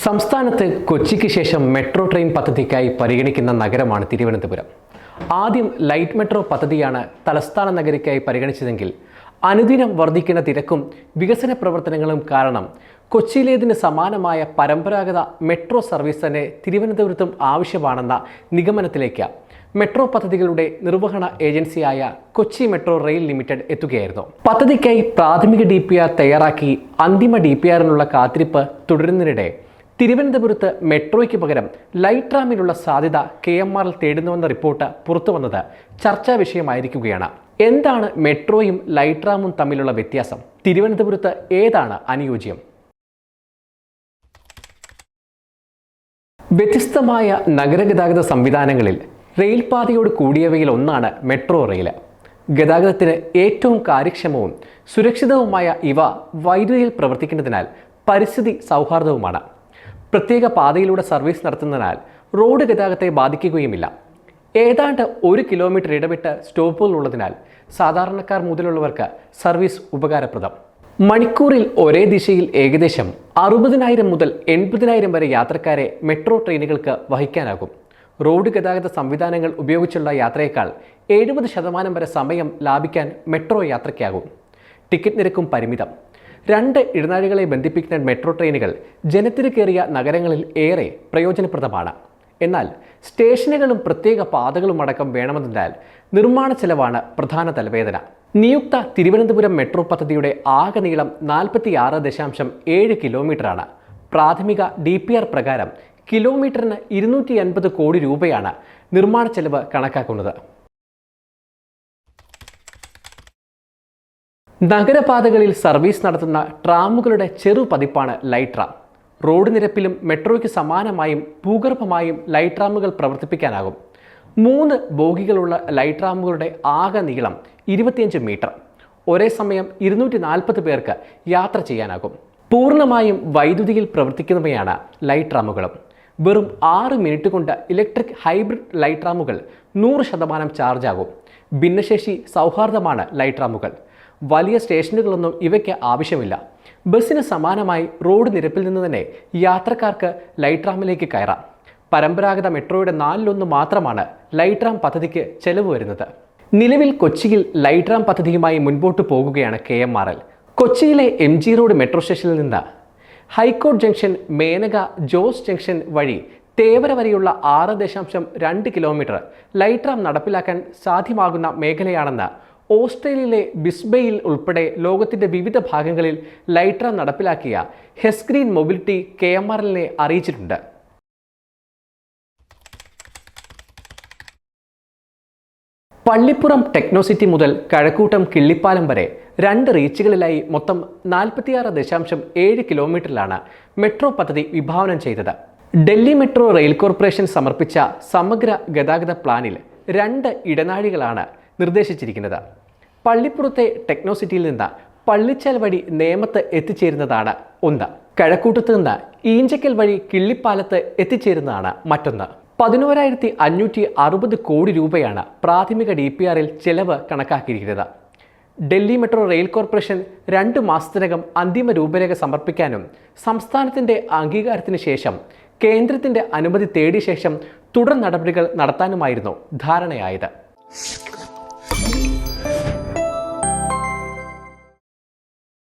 സംസ്ഥാനത്ത് കൊച്ചിക്ക് ശേഷം metro train പദ്ധതിക്കായി പരിഗണിക്കുന്ന നഗരമാണ് തിരുവനന്തപുരം. ആദ്യം ലൈറ്റ് മെട്രോ പദ്ധതിയാണ് തലസ്ഥാന നഗരിക്കായി പരിഗണിച്ചതെങ്കിൽ അനുദിനം വർദ്ധിക്കുന്ന തിരക്കും വികസന പ്രവർത്തനങ്ങളും കാരണം കൊച്ചിയിലേതിന് സമാനമായ പരമ്പരാഗത മെട്രോ സർവീസ് തന്നെ തിരുവനന്തപുരത്തും ആവശ്യമാണെന്ന നിഗമനത്തിലേക്ക് മെട്രോ പദ്ധതികളുടെ നിർവഹണ ഏജൻസിയായ കൊച്ചി മെട്രോ റെയിൽ ലിമിറ്റഡ് എത്തുകയായിരുന്നു. പദ്ധതിക്കായി പ്രാഥമിക DPR തയ്യാറാക്കി അന്തിമ DPRനുള്ള കാത്തിരിപ്പ് തുടരുന്നതിനിടെ തിരുവനന്തപുരത്ത് മെട്രോയ്ക്ക് പകരം ലൈറ്റ് ട്രാമിനുള്ള സാധ്യത KMRL തേടുന്നുവെന്ന റിപ്പോർട്ട് പുറത്തു വന്നത് ചർച്ചാ വിഷയമായിരിക്കുകയാണ്. എന്താണ് മെട്രോയും ലൈറ്റ് ട്രാമും തമ്മിലുള്ള വ്യത്യാസം? തിരുവനന്തപുരത്ത് ഏതാണ് അനുയോജ്യം? വ്യത്യസ്തമായ നഗരഗതാഗത സംവിധാനങ്ങളിൽ റെയിൽപാതയോട് കൂടിയവയിൽ ഒന്നാണ് മെട്രോ റെയിൽ. ഗതാഗതത്തിന് ഏറ്റവും കാര്യക്ഷമവും സുരക്ഷിതവുമായ ഇവ വൈദ്യുതിയിൽ പ്രവർത്തിക്കുന്നതിനാൽ പരിസ്ഥിതി സൗഹാർദ്ദവുമാണ്. പ്രത്യേക പാതയിലൂടെ സർവീസ് നടത്തുന്നതിനാൽ റോഡ് ഗതാഗതത്തെ ബാധിക്കുകയുമില്ല. ഏതാണ്ട് 1 കിലോമീറ്റർ ഇടവിട്ട് സ്റ്റോപ്പുകളുള്ളതിനാൽ സാധാരണക്കാർ മുതലുള്ളവർക്ക് സർവീസ് ഉപകാരപ്രദം. മണിക്കൂറിൽ ഒരേ ദിശയിൽ ഏകദേശം 60,000 മുതൽ 80,000 വരെ യാത്രക്കാരെ മെട്രോ ട്രെയിനുകൾക്ക് വഹിക്കാനാകും. റോഡ് ഗതാഗത സംവിധാനങ്ങൾ ഉപയോഗിച്ചുള്ള യാത്രയേക്കാൾ 70% വരെ സമയം ലാഭിക്കാൻ മെട്രോ യാത്രയ്ക്കാകും. ടിക്കറ്റ് നിരക്കും പരിമിതം. 2 ഇടനാഴികളെ ബന്ധിപ്പിക്കുന്ന മെട്രോ ട്രെയിനുകൾ ജനത്തിരക്കേറിയ നഗരങ്ങളിൽ ഏറെ പ്രയോജനപ്രദമാണ്. എന്നാൽ സ്റ്റേഷനുകളും പ്രത്യേക പാതകളും അടക്കം വേണമെന്നതിനാൽ നിർമ്മാണ ചെലവാണ് പ്രധാന തലവേദന. നിയുക്ത തിരുവനന്തപുരം മെട്രോ പദ്ധതിയുടെ ആകെ നീളം 46.7 കിലോമീറ്ററാണ്. പ്രാഥമിക DPR പ്രകാരം കിലോമീറ്ററിന് 250 കോടി രൂപയാണ് നിർമ്മാണ ചെലവ് കണക്കാക്കുന്നത്. നഗരപാതകളിൽ സർവീസ് നടത്തുന്ന ട്രാമുകളുടെ ചെറു പതിപ്പാണ് ലൈറ്റ് ട്രാം. റോഡ് നിരപ്പിലും മെട്രോയ്ക്ക് സമാനമായും ഭൂഗർഭമായും ലൈറ്റ് ട്രാമുകൾ പ്രവർത്തിപ്പിക്കാനാകും. 3 ബോഗികളുള്ള ലൈറ്റ് ട്രാമുകളുടെ ആകെ നീളം 25 മീറ്റർ. ഒരേ സമയം 240 പേർക്ക് യാത്ര ചെയ്യാനാകും. പൂർണ്ണമായും വൈദ്യുതിയിൽ പ്രവർത്തിക്കുന്നവയാണ് ലൈറ്റ് ട്രാമുകളും. വെറും 6 മിനിറ്റ് കൊണ്ട് ഇലക്ട്രിക് ഹൈബ്രിഡ് ലൈറ്റ് ട്രാമുകൾ 100% ചാർജ് ആകും. ഭിന്നശേഷി സൗഹാർദ്ദമാണ് ലൈറ്റ് ട്രാമുകൾ. വലിയ സ്റ്റേഷനുകളൊന്നും ഇവയ്ക്ക് ആവശ്യമില്ല. ബസ്സിന് സമാനമായി റോഡ് നിരപ്പിൽ നിന്ന് തന്നെ യാത്രക്കാർക്ക് ലൈറ്റ് ട്രാമിലേക്ക് കയറാം. പരമ്പരാഗത മെട്രോയുടെ 4/1 മാത്രമാണ് ലൈറ്റ് ട്രാം പദ്ധതിക്ക് ചെലവ് വരുന്നത്. നിലവിൽ കൊച്ചിയിൽ ലൈറ്റ് ട്രാം പദ്ധതിയുമായി മുൻപോട്ട് പോകുകയാണ് KMRL. കൊച്ചിയിലെ MG റോഡ് മെട്രോ സ്റ്റേഷനിൽ നിന്ന് high court junction, Menaka, Jose junction വഴി തേവര വരെയുള്ള 6.2 കിലോമീറ്റർ ലൈറ്റ് ട്രാം നടപ്പിലാക്കാൻ സാധ്യമാകുന്ന മേഖലയാണെന്ന് ഓസ്ട്രേലിയയിലെ ബിസ്ബെയിൽ ഉൾപ്പെടെ ലോകത്തിൻ്റെ വിവിധ ഭാഗങ്ങളിൽ ലൈറ്റ് ട്രാം നടപ്പിലാക്കിയ ഹെസ്ഗ്രീൻ മൊബിലിറ്റി KMRLനെ അറിയിച്ചിട്ടുണ്ട്. പള്ളിപ്പുറം ടെക്നോസിറ്റി മുതൽ കഴക്കൂട്ടം കിള്ളിപ്പാലം വരെ 2 റീച്ചുകളിലായി മൊത്തം 46.7 കിലോമീറ്ററിലാണ് മെട്രോ പദ്ധതി വിഭാവനം ചെയ്തത്. ഡൽഹി മെട്രോ റെയിൽ കോർപ്പറേഷൻ സമർപ്പിച്ച സമഗ്ര ഗതാഗത പ്ലാനിൽ 2 ഇടനാഴികളാണ് നിർദ്ദേശിച്ചിരിക്കുന്നത്. പള്ളിപ്പുറത്തെ ടെക്നോസിറ്റിയിൽ നിന്ന് പള്ളിച്ചാൽ വഴി നേമത്ത് എത്തിച്ചേരുന്നതാണ് ഒന്ന്. കഴക്കൂട്ടത്ത് നിന്ന് ഈഞ്ചക്കൽ വഴി കിള്ളിപ്പാലത്ത് എത്തിച്ചേരുന്നതാണ് മറ്റൊന്ന്. 11,560 കോടി രൂപയാണ് പ്രാഥമിക DPRൽ ചെലവ് കണക്കാക്കിയിരിക്കുന്നത്. ഡൽഹി മെട്രോ റെയിൽ കോർപ്പറേഷൻ 2 മാസത്തിനകം അന്തിമ രൂപരേഖ സമർപ്പിക്കാനും സംസ്ഥാനത്തിൻ്റെ അംഗീകാരത്തിന് ശേഷം കേന്ദ്രത്തിൻ്റെ അനുമതി തേടിയ ശേഷം തുടർ നടപടികൾ നടത്താനുമായിരുന്നു ധാരണയായത്.